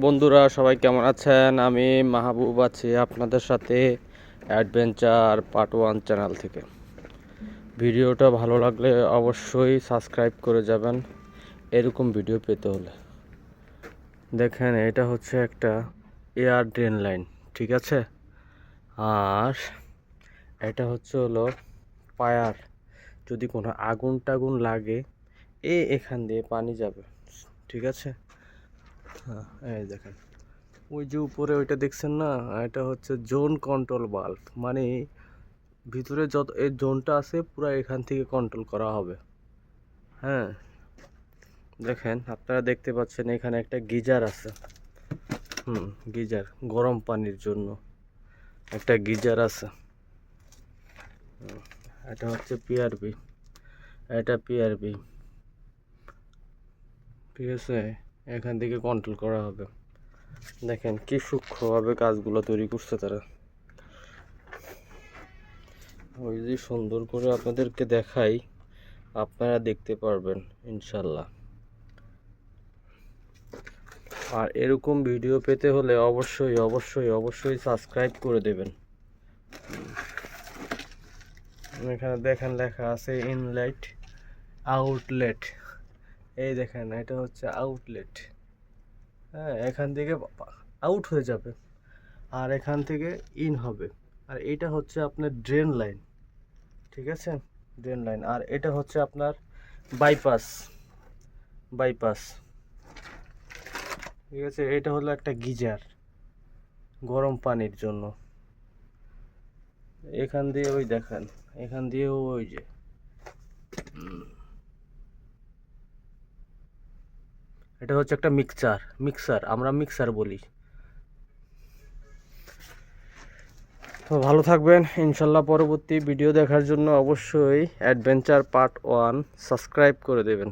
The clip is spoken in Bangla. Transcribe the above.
বন্ধুরা, সবাই কেমন আছেন? আমি মাহবুব আছি আপনাদের সাথে অ্যাডভেঞ্চার পার্ট 1 চ্যানেল থেকে। ভিডিওটা ভালো লাগলে অবশ্যই সাবস্ক্রাইব করে যাবেন এরকম ভিডিও পেতে হলে। দেখেন, এটা হচ্ছে একটা এয়ার ড্রেন লাইন, ঠিক আছে? আর এটা হচ্ছে হলো ফায়ার, যদি কোনো আগুন টাগুন লাগে এখান দিয়ে পানি যাবে, ঠিক আছে? হ্যাঁ, এই দেখেন, ওই যে উপরে ওইটা দেখছেন না, এটা হচ্ছে জোন কন্ট্রোল বাল্ব। মানে ভিতরে যত এই জোনটা আছে পুরো এখান থেকে কন্ট্রোল করা হবে। হ্যাঁ, দেখেন, আপনারা দেখতে পাচ্ছেন এখানে একটা গিজার আছে। গিজার গরম পানির জন্য একটা গিজার আছে। এটা হচ্ছে পিআরবি, এটা পিআরবি, ঠিক আছে? এখান থেকে কন্ট্রোল করা হবে। দেখেন কি সূক্ষ্মভাবে কাজগুলো তৈরি করছে তারা। ওই যে সুন্দর করে আপনাদেরকে দেখাই, আপনারা দেখতে পারবেন ইনশাল্লাহ। আর এরকম ভিডিও পেতে হলে অবশ্যই অবশ্যই অবশ্যই সাবস্ক্রাইব করে দেবেন। এখানে দেখেন লেখা আছে ইনলেট আউটলেট। এই দেখেন, এটা হচ্ছে আউটলেট। হ্যাঁ, এখান থেকে আউট হয়ে যাবে আর এখান থেকে ইন হবে। আর এটা হচ্ছে আপনার ড্রেন লাইন, ঠিক আছে? Drain line. আর এটা হচ্ছে আপনার বাইপাস, বাইপাস, ঠিক আছে? এটা হলো একটা গিজার গরম পানির জন্য। এখান দিয়ে ওই দেখেন, এখান দিয়ে ওই যে এটা হচ্ছে একটা মিক্সার আমরা মিক্সার বলি। তো ভালো থাকবেন ইনশাল্লাহ। পরবর্তী ভিডিও দেখার জন্য অবশ্যই অ্যাডভেঞ্চার পার্ট 1 সাবস্ক্রাইব করে দেবেন।